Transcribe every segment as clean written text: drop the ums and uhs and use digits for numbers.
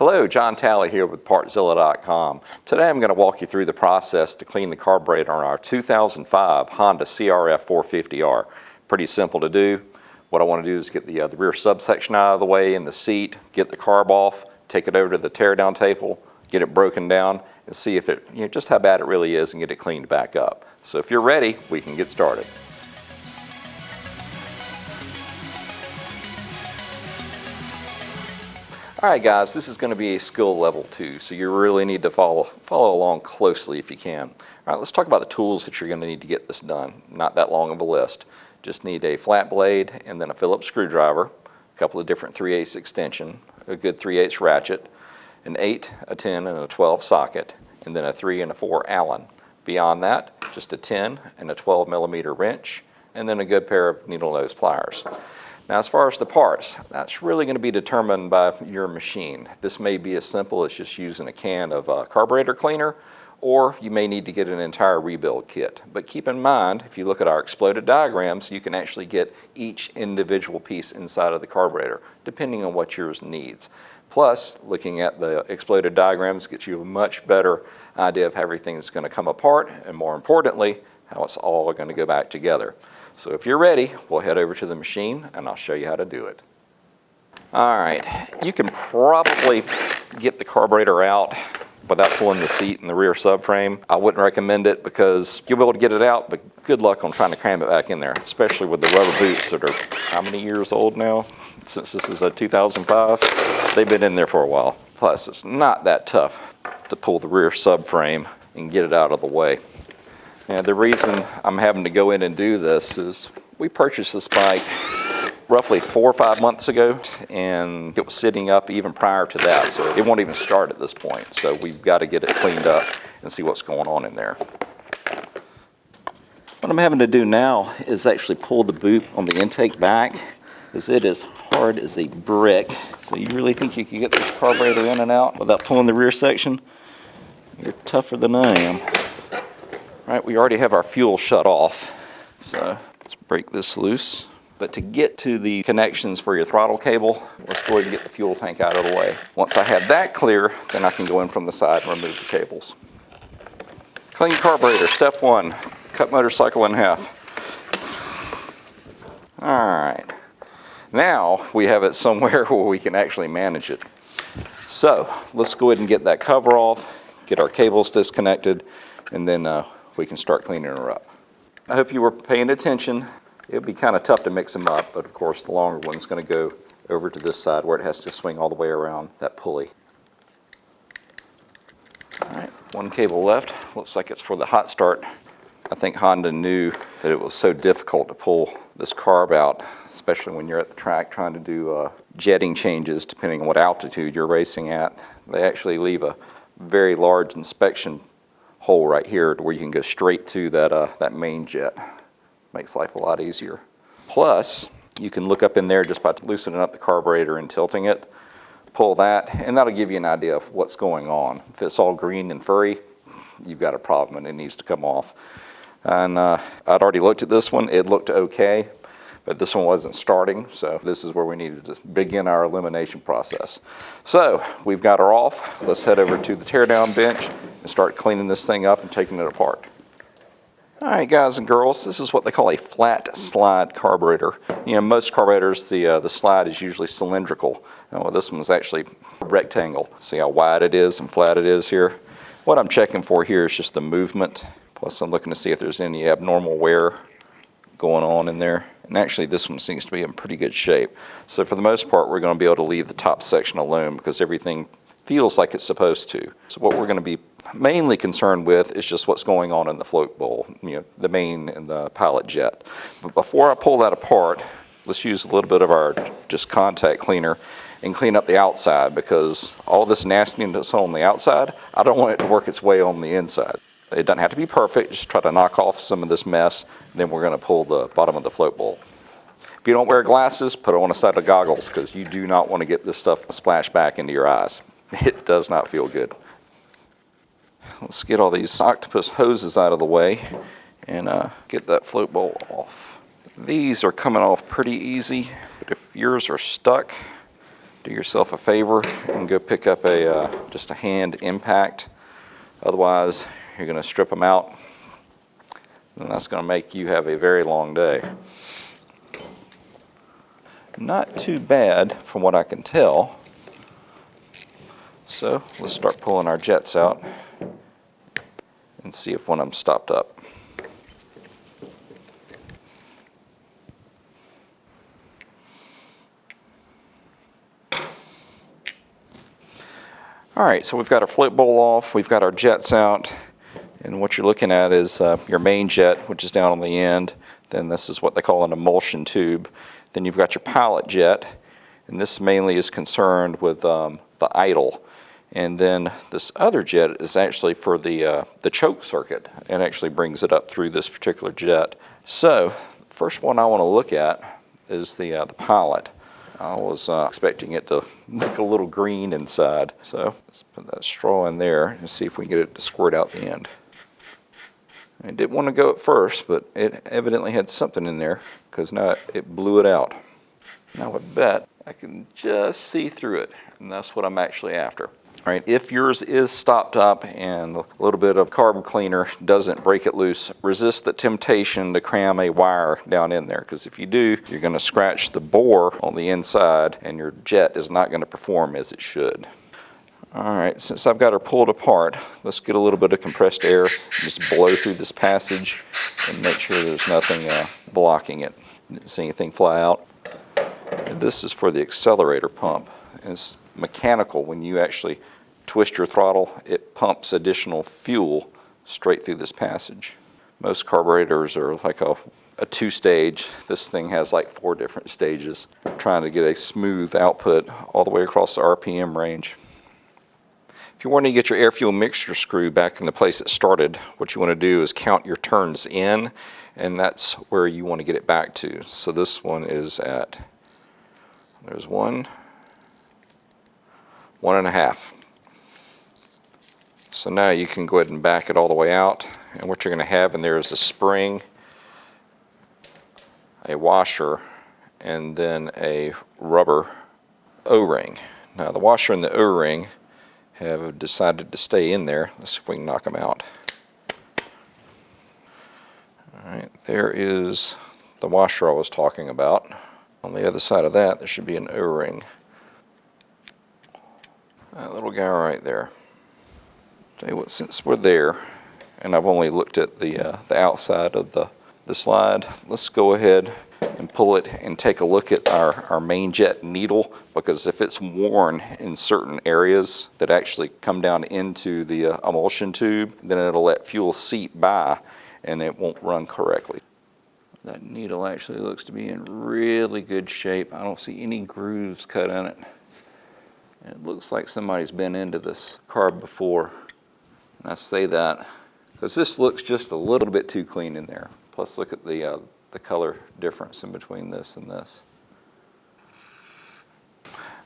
Hello, John Talley here with Partzilla.com. Today I'm going to walk you through the process to clean the carburetor on our 2005 Honda CRF 450R. Pretty simple to do. What I want to do is get the rear subsection out of the way and the seat, get the carb off, take it over to the teardown table, get it broken down, and see if it, just how bad it really is and get it cleaned back up. So if you're ready, we can get started. Alright guys, this is going to be a skill level 2, so you really need to follow along closely if you can. Alright, let's talk about the tools that you're going to need to get this done. Not that long of a list. Just need a flat blade and then a Phillips screwdriver, a couple of different 3/8 extension, a good 3/8 ratchet, an 8, a 10, and a 12 socket, and then a 3 and a 4 Allen. Beyond that, just a 10 and a 12 millimeter wrench, and then a good pair of needle nose pliers. Now as far as the parts, that's really going to be determined by your machine. This may be as simple as just using a can of carburetor cleaner, or you may need to get an entire rebuild kit. But keep in mind, if you look at our exploded diagrams, you can actually get each individual piece inside of the carburetor, depending on what yours needs. Plus, looking at the exploded diagrams gets you a much better idea of how everything's going to come apart, and more importantly, how it's all going to go back together. So if you're ready, we'll head over to the machine and I'll show you how to do it. Alright, you can probably get the carburetor out without pulling the seat and the rear subframe. I wouldn't recommend it because you'll be able to get it out, but good luck on trying to cram it back in there, especially with the rubber boots that are how many years old now? Since this is a 2005, they've been in there for a while. Plus, it's not that tough to pull the rear subframe and get it out of the way. And the reason I'm having to go in and do this is we purchased this bike roughly 4 or 5 months ago, and it was sitting up even prior to that, so it won't even start at this point. So we've got to get it cleaned up and see what's going on in there. What I'm having to do now is actually pull the boot on the intake back, because it is hard as a brick. So you really think you can get this carburetor in and out without pulling the rear section? You're tougher than I am. Right, we already have our fuel shut off, so let's break this loose. But to get to the connections for your throttle cable, let's go ahead and get the fuel tank out of the way. Once I have that clear, then I can go in from the side and remove the cables. Clean carburetor, step 1, cut motorcycle in half. Alright, now we have it somewhere where we can actually manage it. So let's go ahead and get that cover off, get our cables disconnected, and then we can start cleaning her up. I hope you were paying attention. It would be kind of tough to mix them up, but of course the longer one's going to go over to this side where it has to swing all the way around that pulley. Alright, one cable left. Looks like it's for the hot start. I think Honda knew that it was so difficult to pull this carb out, especially when you're at the track trying to do jetting changes depending on what altitude you're racing at. They actually leave a very large inspection hole right here where you can go straight to that main jet. Makes life a lot easier. Plus, you can look up in there just by loosening up the carburetor and tilting it. Pull that, and that'll give you an idea of what's going on. If it's all green and furry, you've got a problem and it needs to come off. And I'd already looked at this one. It looked okay, but this one wasn't starting, so this is where we needed to begin our elimination process. So we've got her off. Let's head over to the teardown bench and start cleaning this thing up and taking it apart. Alright guys and girls, this is what they call a flat slide carburetor. Most carburetors, the slide is usually cylindrical. Well, this one's actually rectangle. See how wide it is and flat it is here? What I'm checking for here is just the movement. Plus I'm looking to see if there's any abnormal wear going on in there. And actually this one seems to be in pretty good shape. So for the most part we're going to be able to leave the top section alone because everything feels like it's supposed to. So what we're going to be mainly concerned with is just what's going on in the float bowl, the main and the pilot jet. But before I pull that apart, let's use a little bit of our just contact cleaner and clean up the outside, because all this nastiness on the outside, I don't want it to work its way on the inside. It doesn't have to be perfect, just try to knock off some of this mess, then we're going to pull the bottom of the float bowl. If you don't wear glasses, put on a set of goggles, because you do not want to get this stuff splashed back into your eyes. It does not feel good. Let's get all these octopus hoses out of the way and get that float bowl off. These are coming off pretty easy, but if yours are stuck, do yourself a favor and go pick up just a hand impact. Otherwise, you're going to strip them out, and that's going to make you have a very long day. Not too bad from what I can tell. So let's start pulling our jets out and see if one of them stopped up. All right, so we've got our float bowl off, we've got our jets out, and what you're looking at is your main jet, which is down on the end. Then this is what they call an emulsion tube. Then you've got your pilot jet, and this mainly is concerned with the idle. And then this other jet is actually for the choke circuit, and actually brings it up through this particular jet. So, the first one I want to look at is the pilot. I was expecting it to look a little green inside. So let's put that straw in there and see if we can get it to squirt out the end. I didn't want to go at first, but it evidently had something in there because now it blew it out. Now I bet I can just see through it, and that's what I'm actually after. All right, if yours is stopped up and a little bit of carb cleaner doesn't break it loose, resist the temptation to cram a wire down in there, because if you do, you're going to scratch the bore on the inside and your jet is not going to perform as it should. All right, since I've got her pulled apart, let's get a little bit of compressed air, just blow through this passage and make sure there's nothing blocking it. Didn't see anything fly out. And this is for the accelerator pump. It's mechanical. When you actually twist your throttle, it pumps additional fuel straight through this passage. Most carburetors are like a two-stage. This thing has like 4 different stages. I'm trying to get a smooth output all the way across the RPM range. If you want to get your air-fuel mixture screw back in the place it started, what you want to do is count your turns in, and that's where you want to get it back to. So this one is at, there's 1, 1.5. So now you can go ahead and back it all the way out, and what you're going to have in there is a spring, a washer, and then a rubber O-ring. Now the washer and the O-ring have decided to stay in there. Let's see if we can knock them out. Alright, there is the washer I was talking about. On the other side of that, there should be an O-ring. That little guy right there. Tell you what, since we're there, and I've only looked at the outside of the slide, let's go ahead and pull it and take a look at our main jet needle, because if it's worn in certain areas that actually come down into the emulsion tube, then it'll let fuel seep by and it won't run correctly. That needle actually looks to be in really good shape. I don't see any grooves cut in it. It looks like somebody's been into this carb before. And I say that because this looks just a little bit too clean in there. Plus look at the color difference in between this and this.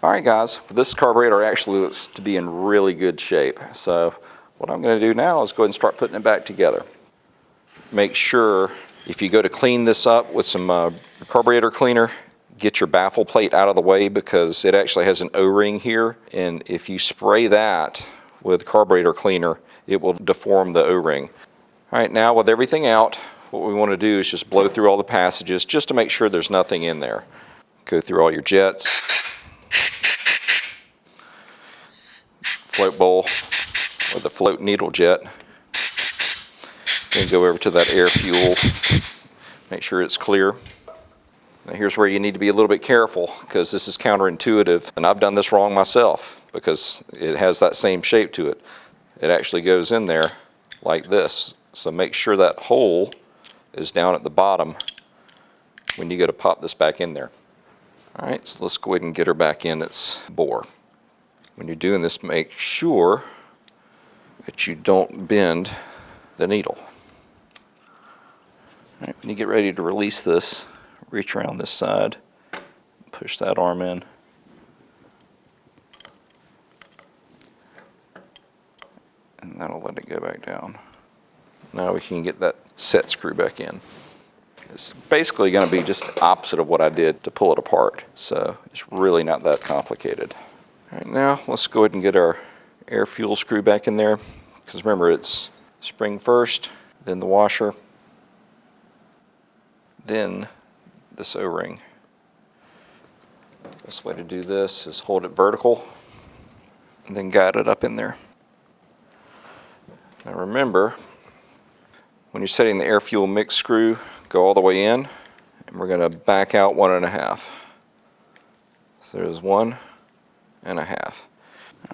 Alright guys, this carburetor actually looks to be in really good shape. So what I'm going to do now is go ahead and start putting it back together. Make sure if you go to clean this up with some carburetor cleaner, get your baffle plate out of the way, because it actually has an O-ring here, and if you spray that with carburetor cleaner, it will deform the O-ring. Alright, now with everything out, what we want to do is just blow through all the passages just to make sure there's nothing in there. Go through all your jets, float bowl with the float needle jet, then go over to that air fuel, make sure it's clear. Now here's where you need to be a little bit careful, because this is counterintuitive, and I've done this wrong myself because it has that same shape to it. It actually goes in there like this, so make sure that hole is down at the bottom when you go to pop this back in there. Alright, so let's go ahead and get her back in its bore. When you're doing this, make sure that you don't bend the needle. Alright, when you get ready to release this, reach around this side, push that arm in, and that'll let it go back down. Now we can get that set screw back in. It's basically going to be just the opposite of what I did to pull it apart. So it's really not that complicated. All right, now let's go ahead and get our air fuel screw back in there. Because remember, it's spring first, then the washer, then this O-ring. Best way to do this is hold it vertical and then guide it up in there. Now remember, when you're setting the air fuel mix screw, go all the way in, and we're going to back out 1.5. So there's 1.5.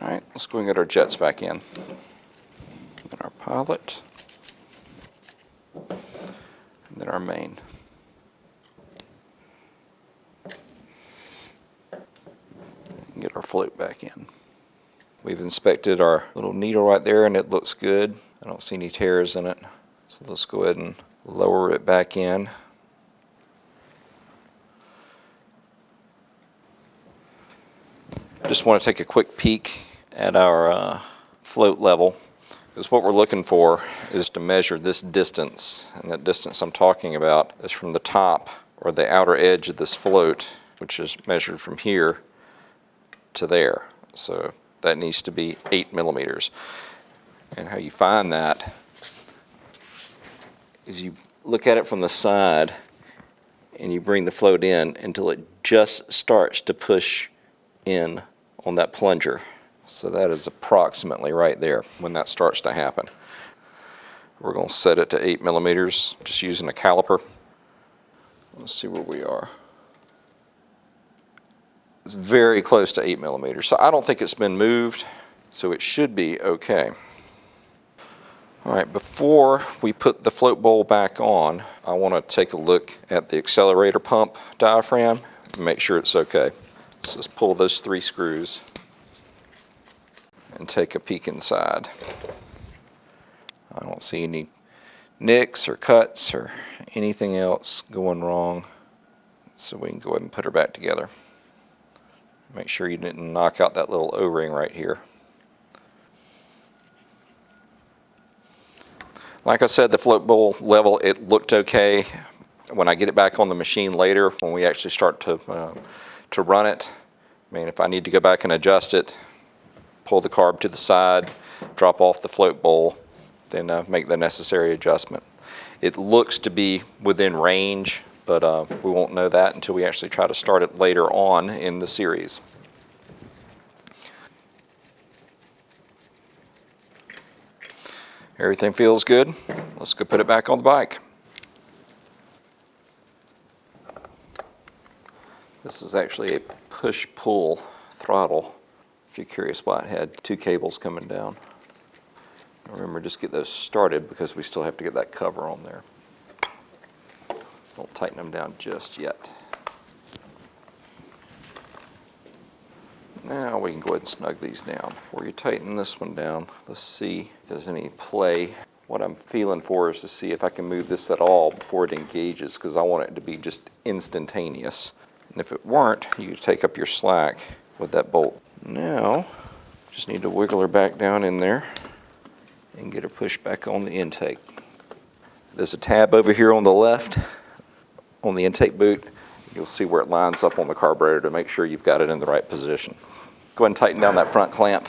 All right, let's go and get our jets back in. Then our pilot, and then our main. And get our float back in. We've inspected our little needle right there and it looks good. I don't see any tears in it. So let's go ahead and lower it back in. Just want to take a quick peek at our float level, because what we're looking for is to measure this distance, and that distance I'm talking about is from the top or the outer edge of this float, which is measured from here to there. So that needs to be 8 millimeters. And how you find that is you look at it from the side and you bring the float in until it just starts to push in on that plunger. So that is approximately right there when that starts to happen. We're going to set it to 8 millimeters just using a caliper. Let's see where we are. It's very close to 8 millimeters, so I don't think it's been moved, so it should be okay. All right, before we put the float bowl back on, I want to take a look at the accelerator pump diaphragm and make sure it's okay. So let's pull those 3 screws and take a peek inside. I don't see any nicks or cuts or anything else going wrong, so we can go ahead and put her back together. Make sure you didn't knock out that little O-ring right here. Like I said, the float bowl level, it looked okay. When I get it back on the machine later, when we actually start to run it, I mean, if I need to go back and adjust it, pull the carb to the side, drop off the float bowl, then make the necessary adjustment. It looks to be within range, but we won't know that until we actually try to start it later on in the series. Everything feels good. Let's go put it back on the bike. This is actually a push-pull throttle. If you're curious why it had 2 cables coming down. Remember, just get those started because we still have to get that cover on there. Don't tighten them down just yet. Now we can go ahead and snug these down. Before you tighten this one down, let's see if there's any play. What I'm feeling for is to see if I can move this at all before it engages, because I want it to be just instantaneous. And if it weren't, you could take up your slack with that bolt. Now, just need to wiggle her back down in there and get her pushed back on the intake. There's a tab over here on the left on the intake boot. You'll see where it lines up on the carburetor to make sure you've got it in the right position. Go ahead and tighten down that front clamp.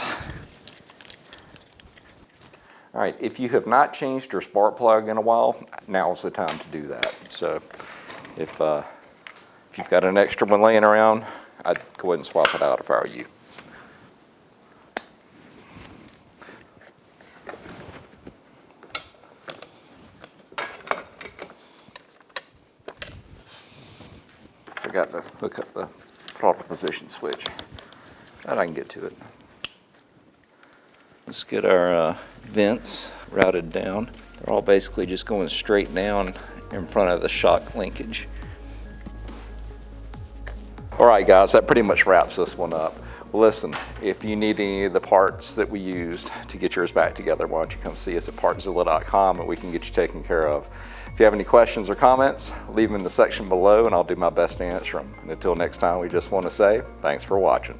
All right, if you have not changed your spark plug in a while, now's the time to do that. So if you've got an extra one laying around, I'd go ahead and swap it out if I were you. Forgot to hook up the throttle position switch. But I can get to it. Let's get our vents routed down. They're all basically just going straight down in front of the shock linkage. All right, guys, that pretty much wraps this one up. Listen, if you need any of the parts that we used to get yours back together, why don't you come see us at Partzilla.com and we can get you taken care of. If you have any questions or comments, leave them in the section below and I'll do my best to answer them. And until next time, we just want to say thanks for watching.